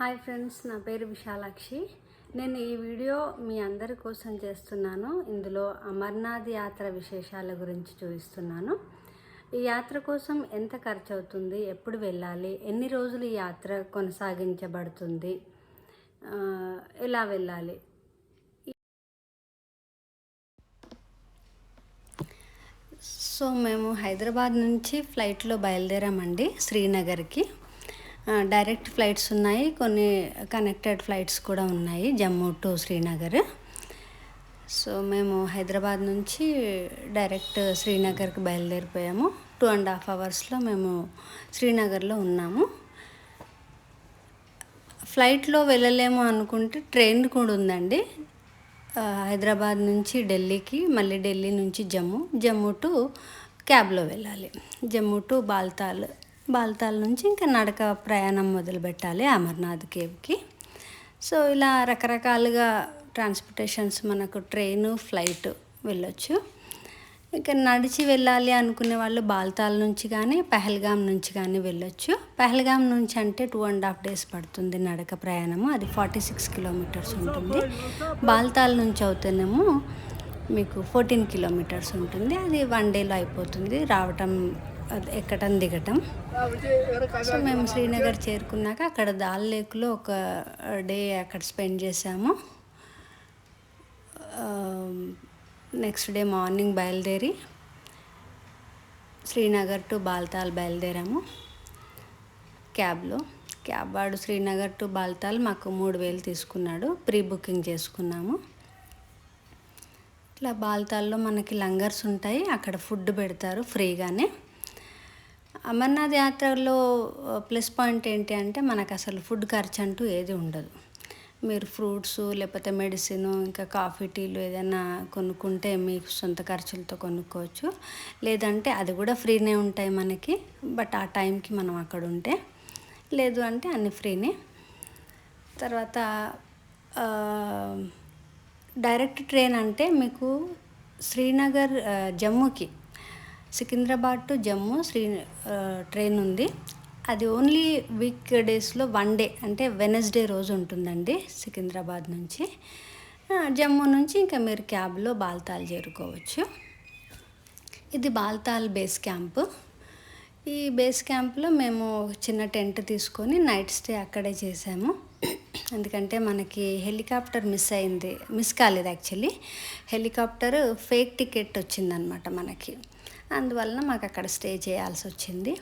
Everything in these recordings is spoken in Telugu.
హాయ్ ఫ్రెండ్స్, నా పేరు విశాలాక్షి. నేను ఈ వీడియో మీ అందరి కోసం చేస్తున్నాను. ఇందులో అమర్నాథ్ యాత్ర విశేషాల గురించి చూపిస్తున్నాను. ఈ యాత్ర కోసం ఎంత ఖర్చు అవుతుంది, ఎప్పుడు వెళ్ళాలి, ఎన్ని రోజులు ఈ యాత్ర కొనసాగించబడుతుంది, ఎలా వెళ్ళాలి. సో మేము హైదరాబాద్ నుంచి ఫ్లైట్లో బయలుదేరామండి శ్రీనగర్కి. డైరెక్ట్ ఫ్లైట్స్ ఉన్నాయి, కొన్ని కనెక్టెడ్ ఫ్లైట్స్ కూడా ఉన్నాయి జమ్మూ టు శ్రీనగర్. సో మేము హైదరాబాద్ నుంచి డైరెక్ట్ శ్రీనగర్కి బయలుదేరిపోయాము. 2.5 అవర్స్లో మేము శ్రీనగర్లో ఉన్నాము. ఫ్లైట్లో వెళ్ళలేము అనుకుంటే ట్రైన్ కూడా ఉందండి. హైదరాబాద్ నుంచి ఢిల్లీకి, మళ్ళీ ఢిల్లీ నుంచి జమ్మూ టు క్యాబ్లో వెళ్ళాలి. జమ్మూ టు బాల్తాల్ నుంచి ఇంకా నడక ప్రయాణం మొదలు పెట్టాలి అమర్నాథ్ కేవ్కి. సో ఇలా రకరకాలుగా ట్రాన్స్పోర్టేషన్స్, మనకు ట్రైను, ఫ్లైట్ వెళ్ళొచ్చు. ఇక నడిచి వెళ్ళాలి అనుకునే వాళ్ళు బాల్తాల్ నుంచి కానీ పహల్గామ్ నుంచి కానీ వెళ్ళొచ్చు. పహల్గామ్ నుంచి అంటే 2.5 days పడుతుంది నడక ప్రయాణము, అది 46 kilometers ఉంటుంది. బాల్తాల్ నుంచి అవుతేనేమో మీకు 14 kilometers ఉంటుంది, అది 1 dayలో అయిపోతుంది రావటం, ఎక్కటం దిగటం. సో మేము శ్రీనగర్ చేరుకున్నాక అక్కడ దాల్ లేక్లో ఒక డే అక్కడ స్పెండ్ చేసాము. నెక్స్ట్ డే మార్నింగ్ బయలుదేరి శ్రీనగర్ టు బాల్తాల్ బయలుదేరాము క్యాబ్లో. క్యాబ్ వాడు శ్రీనగర్ టు బాల్తాల్ మాకు 3,000 తీసుకున్నాడు, ప్రీ బుకింగ్ చేసుకున్నాము. ఇట్లా బాల్తాల్లో మనకి లంగర్స్ ఉంటాయి, అక్కడ ఫుడ్ పెడతారు ఫ్రీగానే. అమర్నాథ్ యాత్రలో ప్లస్ పాయింట్ ఏంటి అంటే మనకు అసలు ఫుడ్ ఖర్చు అంటూ ఏది ఉండదు. మీరు ఫ్రూట్స్ లేకపోతే మెడిసిన్, ఇంకా కాఫీ, టీలు ఏదైనా కొనుక్కుంటే మీకు సొంత ఖర్చులతో కొనుక్కోవచ్చు, లేదంటే అది కూడా ఫ్రీనే ఉంటాయి మనకి. బట్ ఆ టైంకి మనం అక్కడ ఉంటే, లేదు అంటే అన్ని ఫ్రీనే. తర్వాత డైరెక్ట్ ట్రైన్ అంటే మీకు శ్రీనగర్ జమ్మూకి, సికింద్రాబాద్ టు జమ్మూ ట్రైన్ ఉంది. అది ఓన్లీ వీక్ డేస్లో 1 day, అంటే వెనస్డే రోజు ఉంటుందండి సికింద్రాబాద్ నుంచి. జమ్మూ నుంచి ఇంకా మీరు క్యాబ్లో బాల్తాల్ చేరుకోవచ్చు. ఇది బాల్తాల్ బేస్ క్యాంపు. ఈ బేస్ క్యాంప్లో మేము చిన్న టెంట్ తీసుకొని నైట్ స్టే అక్కడే చేసాము. ఎందుకంటే మనకి హెలికాప్టర్ మిస్ కాలేదు యాక్చువల్లీ. హెలికాప్టర్ ఫేక్ టికెట్ వచ్చిందనమాట మనకి, అందువలన మాకు అక్కడ స్టే చేయాల్సి వచ్చింది.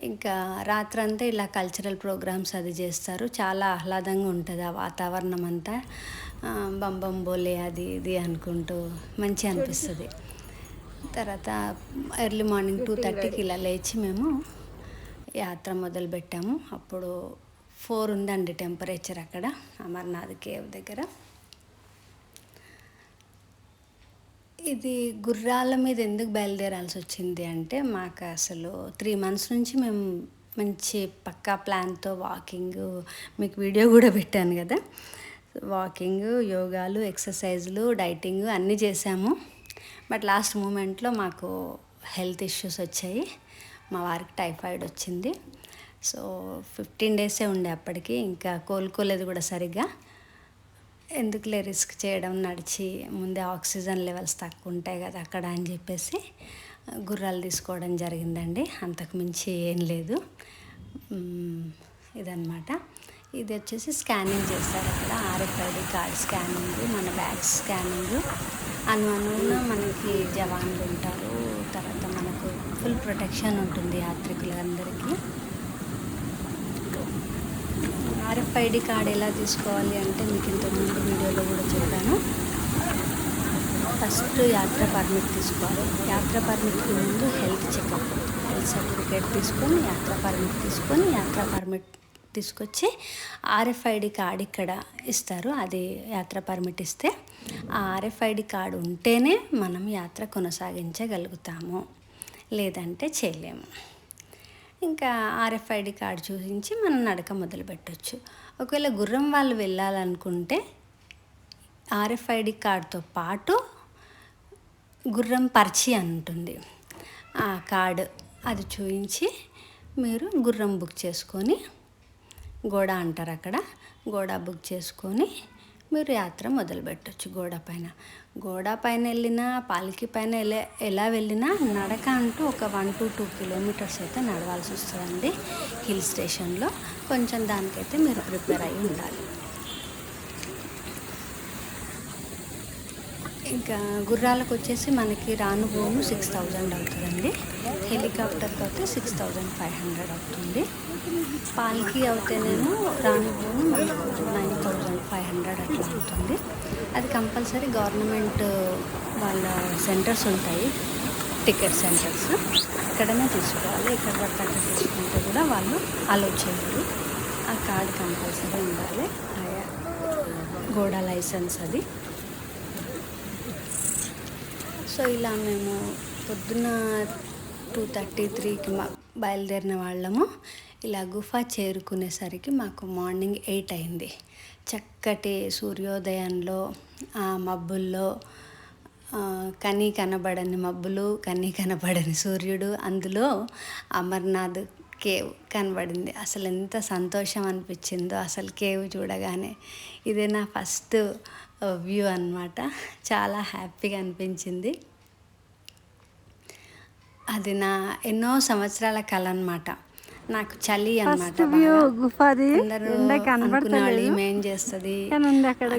ఇంకా రాత్రంతా ఇలా కల్చరల్ ప్రోగ్రామ్స్ అది చేస్తారు, చాలా ఆహ్లాదంగా ఉంటుంది ఆ వాతావరణం అంతా. బంబం బోలే అది ఇది అనుకుంటూ మంచిగా అనిపిస్తుంది. తర్వాత ఎర్లీ మార్నింగ్ 2:30కి ఇలా లేచి మేము యాత్ర మొదలుపెట్టాము. అప్పుడు 4 ఉందండి టెంపరేచర్ అక్కడ అమర్నాథ్ కేవ్ దగ్గర. ఇది గుర్రాల మీద ఎందుకు బయలుదేరాల్సి వచ్చింది అంటే, మాకు అసలు 3 months నుంచి మేము మంచి పక్కా ప్లాన్తో వాకింగ్, మీకు వీడియో కూడా పెట్టాను కదా, వాకింగ్, యోగాలు, ఎక్సర్సైజులు, డైటింగ్ అన్నీ చేసాము. బట్ లాస్ట్ మూమెంట్లో మాకు హెల్త్ ఇష్యూస్ వచ్చాయి. మా వారికి టైఫాయిడ్ వచ్చింది. సో 15 days ఉండే అప్పటికి, ఇంకా కోలుకోలేదు కూడా సరిగ్గా. ఎందుకులే రిస్క్ చేయడం, నడిచి ముందే ఆక్సిజన్ లెవెల్స్ తక్కువ ఉంటాయి కదా అక్కడ అని చెప్పేసి గుర్రాలు తీసుకోవడం జరిగిందండి. అంతకుమించి ఏం లేదు. ఇదన్నమాట. ఇది వచ్చేసి స్కానింగ్ చేస్తారు అక్కడ, RFID కార్డ్ స్కానింగ్, మన బ్యాగ్స్ స్కానింగ్. అనువున మనకి జవాన్లు ఉంటారు. తర్వాత మనకు ఫుల్ ప్రొటెక్షన్ ఉంటుంది యాత్రికులందరికీ. RFID కార్డ్ ఎలా తీసుకోవాలి అంటే మీకు ఇంతకుముందు వీడియోలో కూడా చెప్పాను. ఫస్ట్ యాత్ర పర్మిట్ తీసుకోవాలి. యాత్ర పర్మిట్కి ముందు హెల్త్ చెకప్, హెల్త్ సర్టిఫికేట్ తీసుకొని యాత్ర పర్మిట్ తీసుకొచ్చి RFID కార్డ్ ఇక్కడ ఇస్తారు. అది యాత్ర పర్మిట్ ఇస్తే ఆ RFID కార్డు ఉంటేనే మనం యాత్ర కొనసాగించగలుగుతాము, లేదంటే చేయలేము. ఇంకా RFID కార్డు చూపించి మనం నడక మొదలు పెట్టవచ్చు. ఒకవేళ గుర్రం వాళ్ళు వెళ్ళాలనుకుంటే RFID కార్డుతో పాటు గుర్రం పర్చి అని ఉంటుంది, ఆ కార్డు అది చూపించి మీరు గుర్రం బుక్ చేసుకొని గోడ అంటారు అక్కడ. గోడ బుక్ చేసుకొని మీరు యాత్ర మొదలుపెట్టచ్చు. గోడ పైన వెళ్ళినా, పాలకి పైన ఎలా వెళ్ళినా నడక అంటూ ఒక 1 to 2 కిలోమీటర్స్ అయితే నడవాల్సి వస్తుందండి హిల్ స్టేషన్లో. కొంచెం దానికైతే మీరు ప్రిపేర్ అయ్యి ఉండాలి. ఇంకా గుర్రాలకు వచ్చేసి మనకి రాను పోను 6000 అవుతుందండి. హెలికాప్టర్కి అయితే 6500 అవుతుంది. పాల్కి అవుతేనేమో రాను పోను మనకు 9500 అట్లా అవుతుంది. అది కంపల్సరీ గవర్నమెంట్ వాళ్ళ సెంటర్స్ ఉంటాయి, టికెట్ సెంటర్స్, ఇక్కడనే తీసుకోవాలి. ఎక్కడ పడితే అక్కడ తీసుకుంటే కూడా వాళ్ళు అలో చేయరు. ఆ కార్డు కంపల్సరీ ఉండాలి, గోడా లైసెన్స్ అది. సో ఇలా మేము పొద్దున్న 2:33కి బయలుదేరిన వాళ్ళము. ఇలా గుఫ చేరుకునేసరికి మాకు మార్నింగ్ 8 అయింది. చక్కటి సూర్యోదయంలో ఆ మబ్బుల్లో కనీ కనబడని మబ్బులు, కనీ కనబడని సూర్యుడు, అందులో అమర్నాథ్ కేవ్ కనబడింది. అసలు ఎంత సంతోషం అనిపించిందో అసలు కేవ్ చూడగానే. ఇదే నా ఫస్ట్ వ్యూ అన్నమాట. చాలా హ్యాపీగా అనిపించింది. అది నా ఎన్నో సంవత్సరాల కల అన్నమాట. నాకు చలి అన్నమాట. అందరూ అనుకునేవాళ్ళు ఈమె ఏం చేస్తుంది,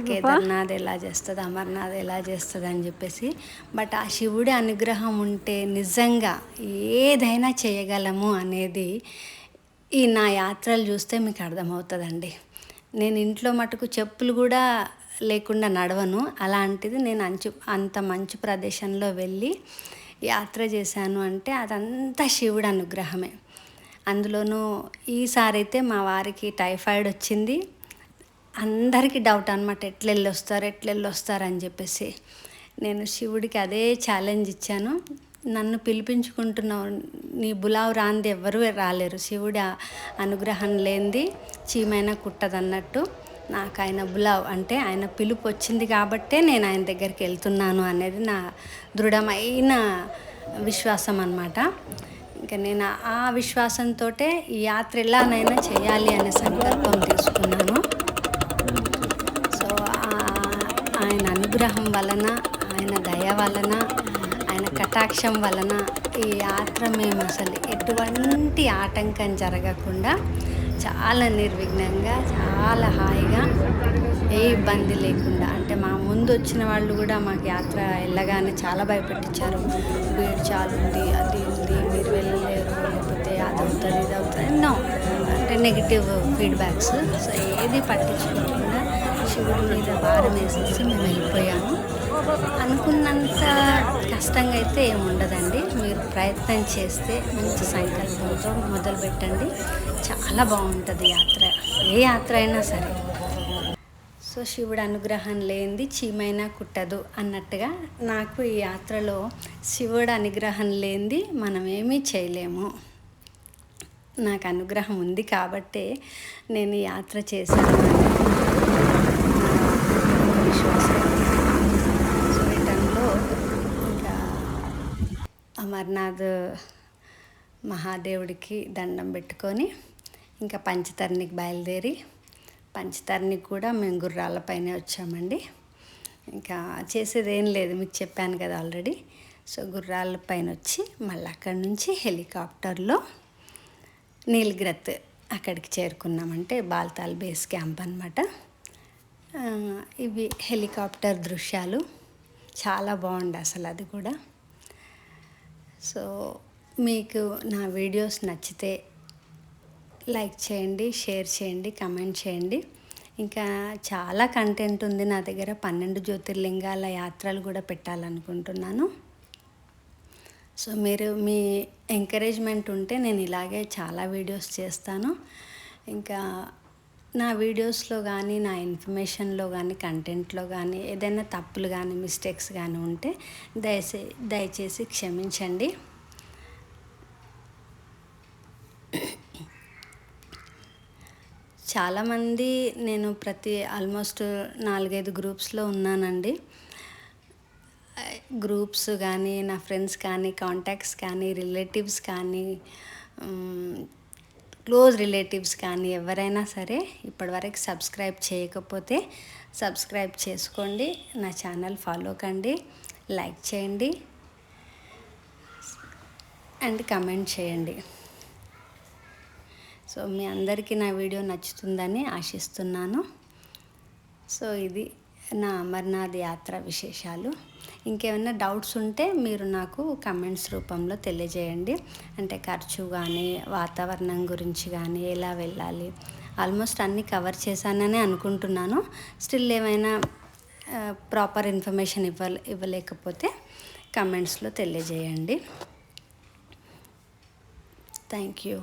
కేదార్నాథ్ ఎలా చేస్తుంది, అమర్నాథ్ ఎలా చేస్తుంది అని చెప్పేసి. బట్ ఆ శివుడి అనుగ్రహం ఉంటే నిజంగా ఏదైనా చేయగలము అనేది ఈ నా యాత్రలు చూస్తే మీకు అర్థమవుతుందండి. నేను ఇంట్లో మటుకు చెప్పులు కూడా లేకుండా నడవను. అలాంటిది నేను అంత మంచు ప్రదేశంలో వెళ్ళి యాత్ర చేశాను అంటే అదంతా శివుడి అనుగ్రహమే. అందులోనూ ఈసారి అయితే మా వారికి టైఫాయిడ్ వచ్చింది. అందరికీ డౌట్ అనమాట, ఎట్లెళ్ళొస్తారు అని చెప్పేసి. నేను శివుడికి అదే ఛాలెంజ్ ఇచ్చాను. నన్ను పిలిపించుకుంటున్నావు, నీ బులావు రాంది ఎవ్వరూ రాలేరు, శివుడి అనుగ్రహం లేనిది చీమైనా కుట్టదన్నట్టు. నాకు ఆయన బులావ్ అంటే ఆయన పిలుపు వచ్చింది కాబట్టే నేను ఆయన దగ్గరికి వెళ్తున్నాను అనేది నా దృఢమైన విశ్వాసం అన్నమాట. ఇంకా నేను ఆ విశ్వాసంతో ఈ యాత్ర ఎలానైనా చేయాలి అనే సంకల్పం తీసుకున్నాను. సో ఆయన అనుగ్రహం వలన, ఆయన దయ వలన, ఆయన కటాక్షం వలన ఈ యాత్ర మేము అసలు ఎటువంటి ఆటంకం జరగకుండా చాలా నిర్విఘ్నంగా, చాలా హాయిగా, ఏ ఇబ్బంది లేకుండా, అంటే మా ముందు వచ్చిన వాళ్ళు కూడా మాకు యాత్ర వెళ్ళగానే చాలా భయపెట్టించారు. భీడ్ చాలా ఉంది, అది ఉంది, మీరు వెళ్ళలేరు, లేకపోతే అది అవుతుంది, ఇది అవుతుంది, ఎన్నో అంటే నెగిటివ్ ఫీడ్బ్యాక్స్. సో ఏది పట్టించుకోకుండా శివుడి మీద భారం వేసేసి మేము వెళ్ళిపోయాము. అనుకున్నంత కష్టంగా అయితే ఏముండదండి. మీరు ప్రయత్నం చేస్తే మంచి సంకల్పంతో మొదలు పెట్టండి, చాలా బాగుంటుంది యాత్ర, ఏ యాత్ర అయినా సరే. సో శివుడు అనుగ్రహం లేనిది చీమైనా కుట్టదు అన్నట్టుగా నాకు ఈ యాత్రలో శివుడు అనుగ్రహం లేనిది మనం ఏమీ చేయలేము. నాకు అనుగ్రహం ఉంది కాబట్టే నేను ఈ యాత్ర చేశాను విశ్వాసం. సో ఈ టైంలో ఇంకా అమర్నాథ్ మహాదేవుడికి దండం పెట్టుకొని ఇంకా పంచతర్నికి బయలుదేరి, పంచతర్నికి కూడా మేము గుర్రాలపైనే వచ్చామండి. ఇంకా చేసేది ఏం లేదు, మీకు చెప్పాను కదా ఆల్రెడీ. సో గుర్రాలపైన వచ్చి మళ్ళీ అక్కడి నుంచి హెలికాప్టర్లో నీల్గ్రత్ అక్కడికి చేరుకున్నామంటే బాల్తాల్ బేస్ క్యాంప్ అన్నమాట. ఇవి హెలికాప్టర్ దృశ్యాలు, చాలా బాగుంది అసలు అది కూడా. సో మీకు నా వీడియోస్ నచ్చితే లైక్ చేయండి, షేర్ చేయండి, కమెంట్ చేయండి. ఇంకా చాలా కంటెంట్ ఉంది నా దగ్గర. 12 జ్యోతిర్లింగాల యాత్రలు కూడా పెట్టాలనుకుంటున్నాను. సో మీరు మీ ఎంకరేజ్మెంట్ ఉంటే నేను ఇలాగే చాలా వీడియోస్ చేస్తాను. ఇంకా నా వీడియోస్లో కానీ, నా ఇన్ఫర్మేషన్లో కానీ, కంటెంట్లో కానీ ఏదైనా తప్పులు కానీ, మిస్టేక్స్ కానీ ఉంటే దయచేసి క్షమించండి. చాలామంది నేను ఆల్మోస్ట్ 4-5 గ్రూప్స్లో ఉన్నానండి. గ్రూప్స్ కానీ, నా ఫ్రెండ్స్ కానీ, కాంటాక్ట్స్ కానీ, రిలేటివ్స్ కానీ, క్లోజ్ రిలేటివ్స్ కానీ ఎవరైనా సరే ఇప్పటివరకు సబ్స్క్రైబ్ చేయకపోతే సబ్స్క్రైబ్ చేసుకోండి, నా ఛానల్ ఫాలో కండి, లైక్ చేయండి అండ్ కమెంట్ చేయండి. సో మీ అందరికీ నా వీడియో నచ్చుతుందని ఆశిస్తున్నాను. సో ఇది నా అమర్నాథ్ యాత్ర విశేషాలు. ఇంకేమైనా డౌట్స్ ఉంటే మీరు నాకు కమెంట్స్ రూపంలో తెలియజేయండి. అంటే ఖర్చు కానీ, వాతావరణం గురించి కానీ, ఎలా వెళ్ళాలి, ఆల్మోస్ట్ అన్నీ కవర్ చేశానని అనుకుంటున్నాను. స్టిల్ ఏమైనా ప్రాపర్ ఇన్ఫర్మేషన్ ఇవ్వలేకపోతే కమెంట్స్లో తెలియజేయండి. Thank you.